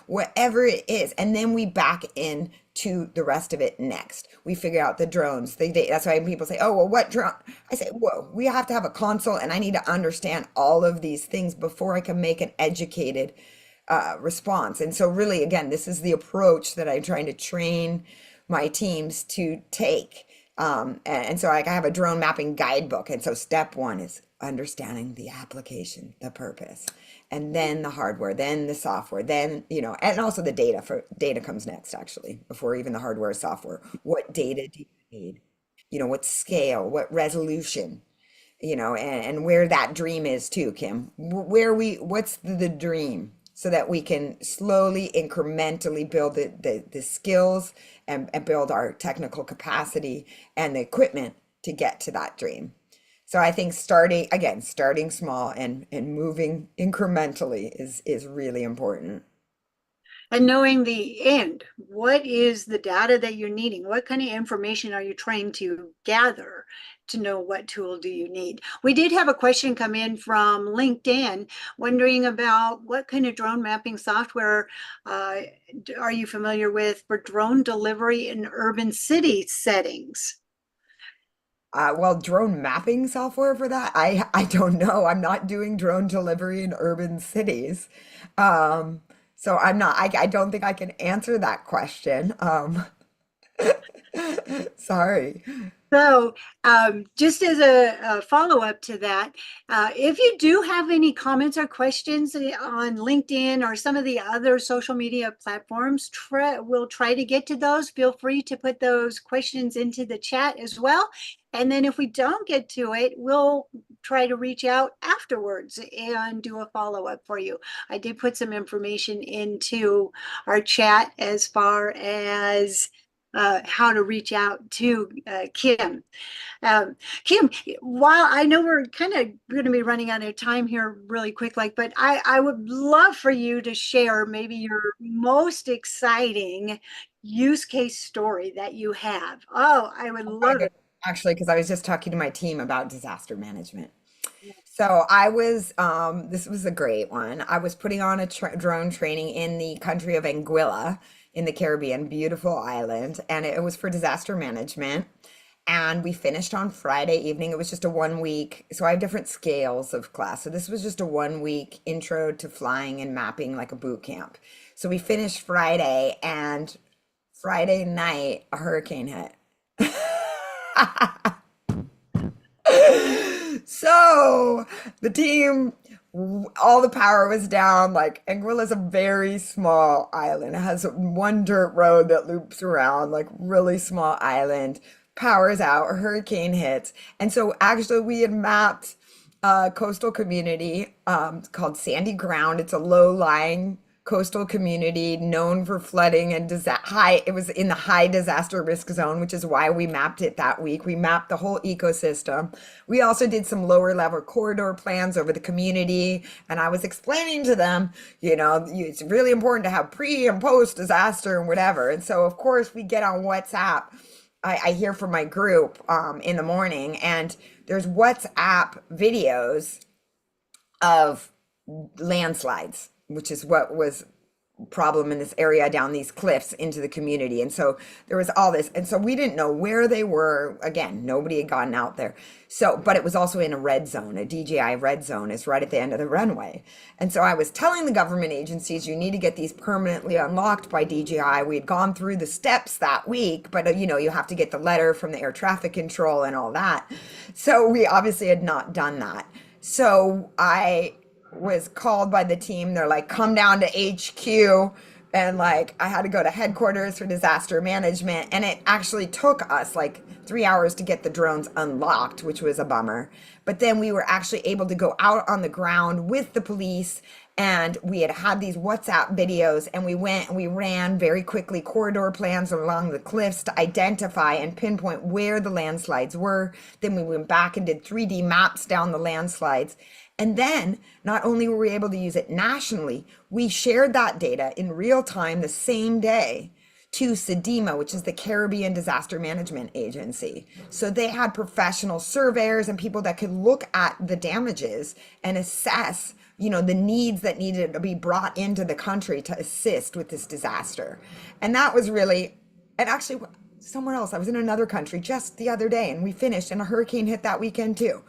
Whatever it is. And then we back in to the rest of it next. We figure out the drones. That's why people say, oh, well, what drone? I say, whoa, we have to have a console and I need to understand all of these things before I can make an educated response. And so really, again, this is the approach that I'm trying to train my teams to take. And so I have a drone mapping guidebook. And so step one is understanding the application, the purpose, and then the hardware, then the software, then, and also the data comes next, actually, before even the hardware or software. What data do you need? What scale, what resolution, and where that dream is too, Kim, what's the dream? So that we can slowly, incrementally build the skills and build our technical capacity and the equipment to get to that dream. So I think starting small and moving incrementally is really important. And knowing the end, what is the data that you're needing? What kind of information are you trying to gather to know what tool do you need? We did have a question come in from LinkedIn wondering about what kind of drone mapping software are you familiar with for drone delivery in urban city settings? Well, drone mapping software for that, I don't know. I'm not doing drone delivery in urban cities. So I don't think I can answer that question. Sorry. So, just as a follow-up to that, if you do have any comments or questions on LinkedIn or some of the other social media platforms, we'll try to get to those. Feel free to put those questions into the chat as well. And then if we don't get to it, we'll try to reach out afterwards and do a follow-up for you. I did put some information into our chat as far as how to reach out to Kim. Kim, while I know we're kind of going to be running out of time here really quick, but I would love for you to share maybe your most exciting use case story that you have. Oh, I would love it. Actually, because I was just talking to my team about disaster management. So I was, this was a great one. I was putting on a drone training in the country of Anguilla in the Caribbean, beautiful island, and it was for disaster management. And we finished on Friday evening. It was just a 1 week. So I have different scales of class. So this was just a 1 week intro to flying and mapping, like a boot camp. So we finished Friday, and Friday night, a hurricane hit. So the team, all the power was down. Like, Anguilla is a very small island. It has one dirt road that loops around, like really small island. Power's out, a hurricane hits. And so actually we had mapped a coastal community called Sandy Ground. It's a low-lying coastal community known for flooding and it was in the high disaster risk zone, which is why we mapped it that week. We mapped the whole ecosystem. We also did some lower level corridor plans over the community, and I was explaining to them, it's really important to have pre and post disaster and whatever. And so of course we get on WhatsApp. I hear from my group in the morning, and there's WhatsApp videos of landslides, which is what was problem in this area down these cliffs into the community. And so there was all this. And so we didn't know where they were. Again, nobody had gotten out there. So, but it was also in a red zone. A DJI red zone is right at the end of the runway. And so I was telling the government agencies, you need to get these permanently unlocked by DJI. We had gone through the steps that week, but you have to get the letter from the air traffic control and all that. So we obviously had not done that. So I was called by the team. They're like, come down to HQ. And like, I had to go to headquarters for disaster management. And it actually took us like 3 hours to get the drones unlocked, which was a bummer. But then we were actually able to go out on the ground with the police. And we had these WhatsApp videos, and we went and we ran very quickly corridor plans along the cliffs to identify and pinpoint where the landslides were. Then we went back and did 3D maps down the landslides. And then not only were we able to use it nationally, we shared that data in real time the same day to SEDEMA, which is the Caribbean Disaster Management Agency. So they had professional surveyors and people that could look at the damages and assess, the needs that needed to be brought into the country to assist with this disaster. And that was really, and actually somewhere else, I was in another country just the other day, and we finished, and a hurricane hit that weekend too.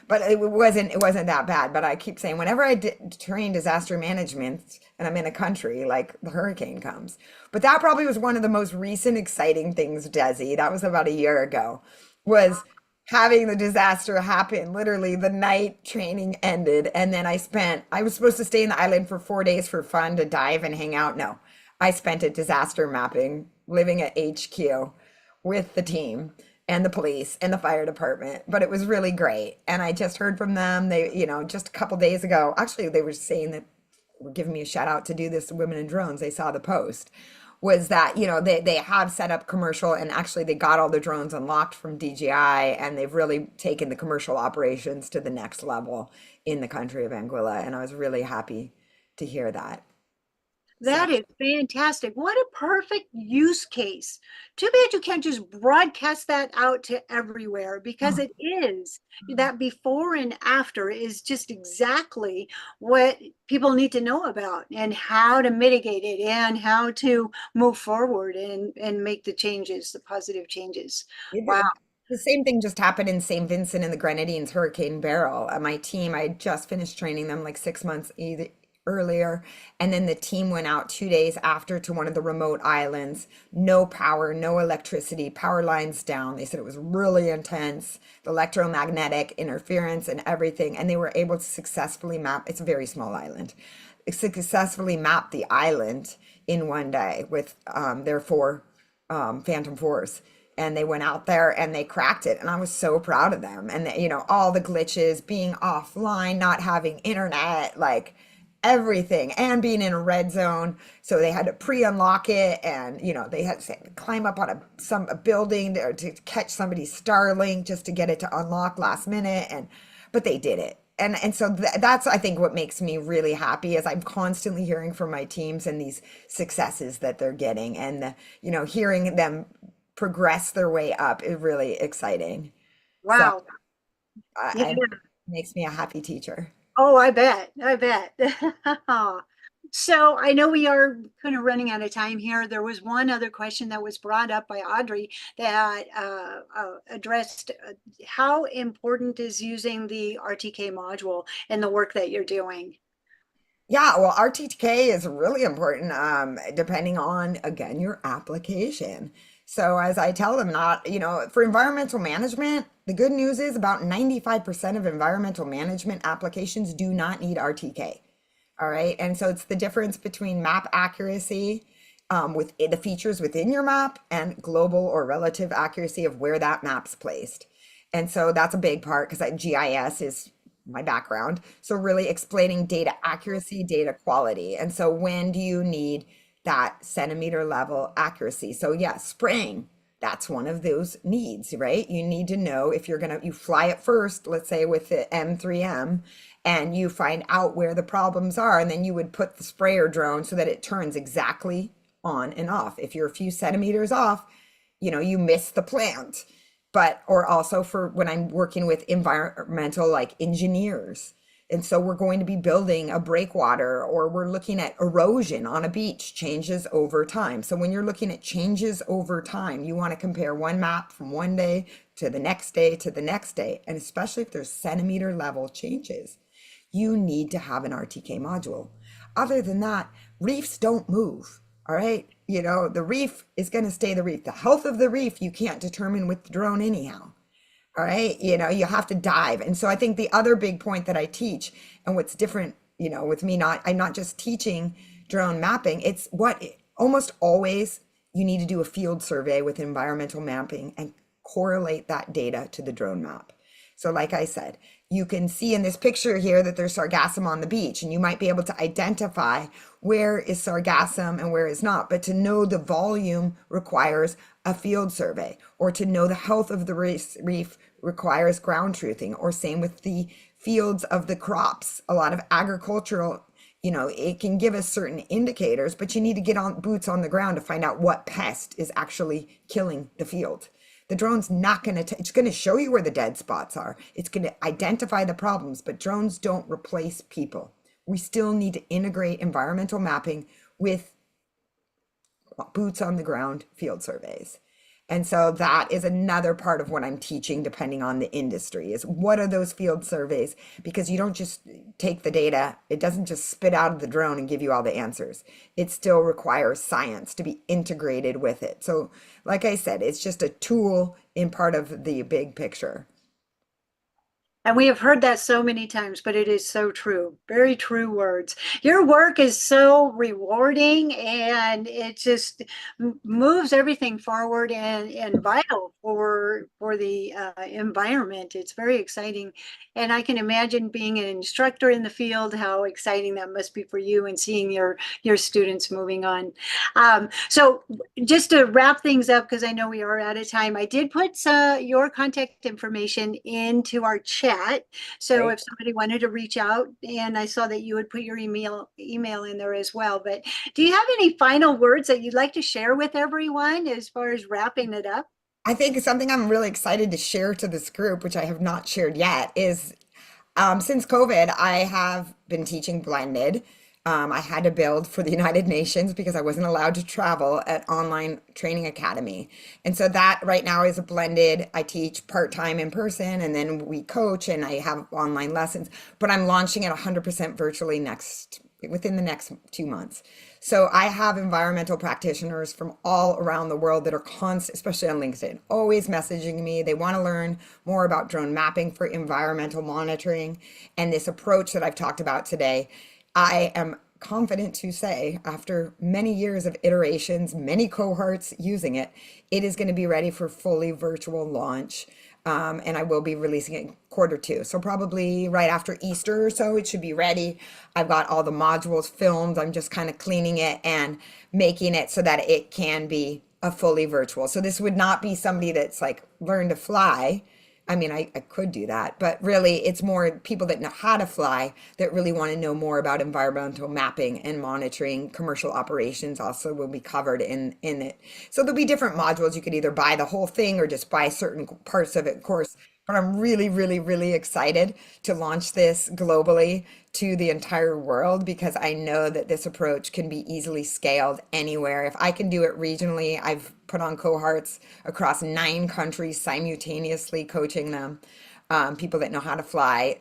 But it wasn't that bad. But I keep saying, whenever I train disaster management and I'm in a country, like, the hurricane comes. But that probably was one of the most recent exciting things, Desi. That was about a year ago, was having the disaster happen. Literally the night training ended, and then I was supposed to stay in the island for 4 days for fun, to dive and hang out. No, I spent it disaster mapping, living at HQ with the team and the police and the fire department. But it was really great. And I just heard from them. They, just a couple days ago, actually, they were saying that, were giving me a shout out to do this Women in Drones. They saw the post, was that, they have set up commercial, and actually they got all the drones unlocked from DJI, and they've really taken the commercial operations to the next level in the country of Anguilla. And I was really happy to hear that. That is fantastic. What a perfect use case. Too bad you can't just broadcast that out to everywhere, because it is that before and after is just exactly what people need to know about, and how to mitigate it, and how to move forward and make the changes, the positive changes. Wow. The same thing just happened in St. Vincent and the Grenadines, Hurricane Beryl. My team, I just finished training them like 6 months earlier. And then the team went out 2 days after to one of the remote islands. No power, no electricity, power lines down. They said it was really intense, the electromagnetic interference and everything. And they were able to successfully map, it's a very small island, successfully map the island in one day with their four Phantom 4s. And they went out there and they cracked it. And I was so proud of them. And, you know, all the glitches, being offline, not having internet, like everything, and being in a red zone. So they had to pre-unlock it. And, you know, they had to climb up on a building to catch somebody's Starlink just to get it to unlock last minute. But they did it. And so that's, I think, what makes me really happy is I'm constantly hearing from my teams and these successes that they're getting, and, you know, hearing them progress their way up is really exciting. Wow. So, Yeah. it makes me a happy teacher. Oh, I bet. So I know we are kind of running out of time here. There was one other question that was brought up by Audrey that addressed how important is using the RTK module in the work that you're doing? Yeah, well, RTK is really important, depending on, again, your application. So as I tell them, not, you know, for environmental management, the good news is about 95% of environmental management applications do not need RTK. All right. And so it's the difference between map accuracy with the features within your map and global or relative accuracy of where that map's placed. And so that's a big part because GIS is my background. So really explaining data accuracy, data quality. And so when do you need that centimeter level accuracy? So yeah, spraying, that's one of those needs, right? You need to know if you're gonna, you fly it first, let's say with the M3M, and you find out where the problems are, and then you would put the sprayer drone so that it turns exactly on and off. If you're a few centimeters off, you know, you miss the plant. But, or also for when I'm working with environmental like engineers. And so we're going to be building a breakwater, or we're looking at erosion on a beach, changes over time. So when you're looking at changes over time, you want to compare one map from one day to the next day to the next day. And especially if there's centimeter level changes, you need to have an RTK module. Other than that, reefs don't move. All right. You know, the reef is going to stay the reef. The health of the reef, you can't determine with the drone anyhow. All right. You know, you have to dive. And so I think the other big point that I teach, and what's different, you know, with me, I'm not just teaching drone mapping. It's what almost always you need to do a field survey with environmental mapping and correlate that data to the drone map. So like I said, you can see in this picture here that there's sargassum on the beach, and you might be able to identify where is sargassum and where is not. But to know the volume requires a field survey, or to know the health of the reef requires ground truthing, or same with the fields of the crops. A lot of agricultural, you know, it can give us certain indicators, but you need to get on boots on the ground to find out what pest is actually killing the field. The drone's not going to, it's going to show you where the dead spots are. It's going to identify the problems, but drones don't replace people. We still need to integrate environmental mapping with boots on the ground field surveys. And so that is another part of what I'm teaching, depending on the industry, is what are those field surveys? Because you don't just take the data. It doesn't just spit out of the drone and give you all the answers. It still requires science to be integrated with it. So like I said, it's just a tool in part of the big picture. And we have heard that so many times, but it is so true. Very true words. Your work is so rewarding, and it just moves everything forward and vital for the environment. It's very exciting. And I can imagine being an instructor in the field, how exciting that must be for you, and seeing your students moving on. So just to wrap things up, because I know we are out of time, I did put your contact information into our chat. So Great. if somebody wanted to reach out, and I saw that you would put your email in there as well. But do you have any final words that you'd like to share with everyone as far as wrapping it up? I think something I'm really excited to share to this group, which I have not shared yet, is since COVID, I have been teaching blended. I had to build for the United Nations because I wasn't allowed to travel at online training academy. And so that right now is a blended. I teach part-time in person, and then we coach, and I have online lessons, but I'm launching it 100% virtually next within the next 2 months. So I have environmental practitioners from all around the world that are constant, especially on LinkedIn, always messaging me. They want to learn more about drone mapping for environmental monitoring. And this approach that I've talked about today, I am confident to say, after many years of iterations, many cohorts using it, it is going to be ready for fully virtual launch. And I will be releasing it in Q2. So probably right after Easter or so, it should be ready. I've got all the modules filmed. I'm just kind of cleaning it and making it so that it can be a fully virtual. So this would not be somebody that's like learn to fly. I mean, I could do that, but really it's more people that know how to fly that really want to know more about environmental mapping and monitoring. Commercial operations also will be covered in it. So there'll be different modules. You could either buy the whole thing or just buy certain parts of it, of course. But I'm really, really, really excited to launch this globally to the entire world because I know that this approach can be easily scaled anywhere. If I can do it regionally, I've put on cohorts across 9 countries simultaneously coaching them, people that know how to fly.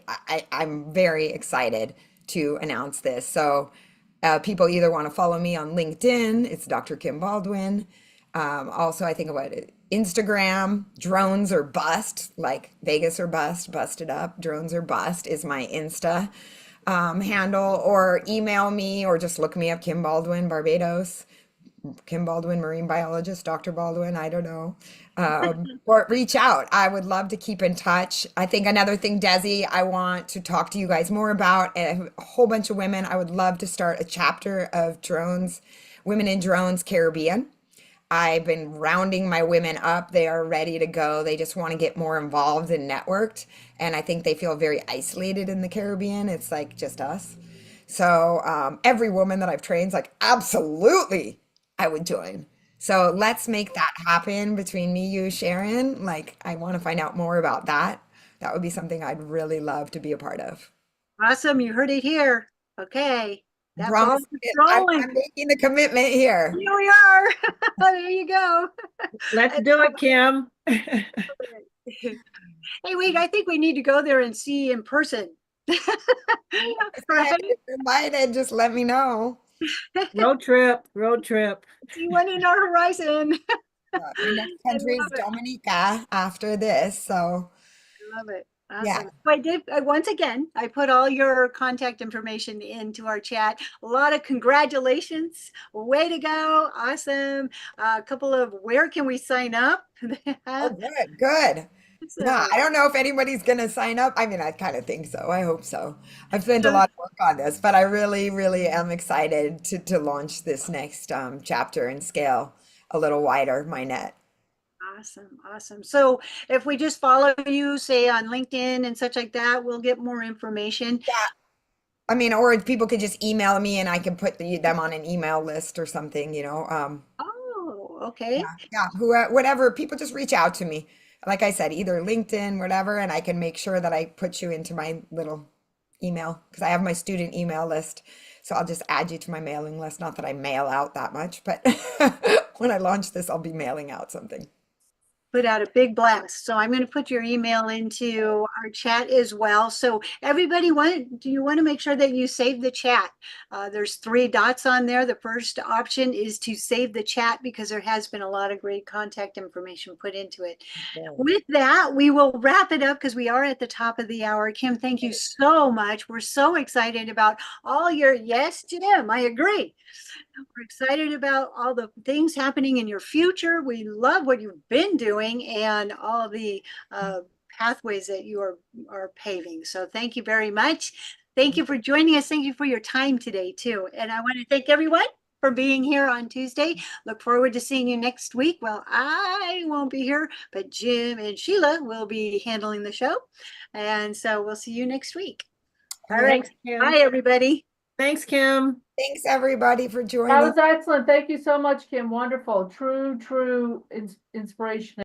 I'm very excited to announce this. So people either want to follow me on LinkedIn, it's Dr. Kim Baldwin. Also, I think about it, Instagram, drones or bust, like Vegas or bust, busted up, drones or bust is my Insta handle, or email me or just look me up, Kim Baldwin, Barbados, Kim Baldwin, marine biologist, Dr. Baldwin, I don't know. Or reach out. I would love to keep in touch. I think another thing, Desi, I want to talk to you guys more about, a whole bunch of women. I would love to start a chapter of drones, women in drones Caribbean. I've been rounding my women up. They are ready to go. They just want to get more involved and networked. And I think they feel very isolated in the Caribbean. It's like just us. So every woman that I've trained is like, absolutely, I would join. So let's make that happen between me, you, Sharon. Like, I want to find out more about that. That would be something I'd really love to be a part of. Awesome. You heard it here. Okay. That ball Promise is it. rolling. I'm making the commitment here. Here we are. There you go. Let's do it, Kim. Hey, wait, I think we need to go there and see in person. Right? If you're invited, just let me know. Road trip, road trip. See one in our horizon. My next country is love it. Dominica after this. So Love it. Awesome. Yeah. So I did, once again, I put all your contact information into our chat. A lot of congratulations. Way to go. Awesome. A couple of where can we sign up? oh, good. Yeah, I don't know if anybody's gonna sign up. I mean, I kind of think so. I hope so. I've spent a lot of work on this, but I really, really am excited to launch this next chapter and scale a little wider my net. Awesome. Awesome. So if we just follow you, say on LinkedIn and such like that, we'll get more information. Yeah. I mean, or people could just email me and I can put them on an email list or something, you know. Oh, okay. Yeah, whatever. People just reach out to me. Like I said, either LinkedIn, whatever, and I can make sure that I put you into my little email because I have my student email list. So I'll just add you to my mailing list. Not that I mail out that much, but when I launch this, I'll be mailing out something. Put out a big blast. So I'm going to put your email into our chat as well. So everybody, do you want to make sure that you save the chat? There's 3 dots on there. The first option is to save the chat because there has been a lot of great contact information put into it. Okay. With that, we will wrap it up because we are at the top of the hour. Kim, thank you so much. We're so excited about all your, yes, Jim, I agree. We're excited about all the things happening in your future. We love what you've been doing and all the pathways that you are paving. So thank you very much. Thank you for joining us. Thank you for your time today too. And I want to thank everyone for being here on Tuesday. Look forward to seeing you next week. Well, I won't be here, but Jim and Sheila will be handling the show. And so we'll see you next week. All right. Thanks, Kim. Bye, everybody. Thanks, Kim. Thanks everybody for joining. That was excellent. Thank you so much, Kim. Wonderful. True inspiration.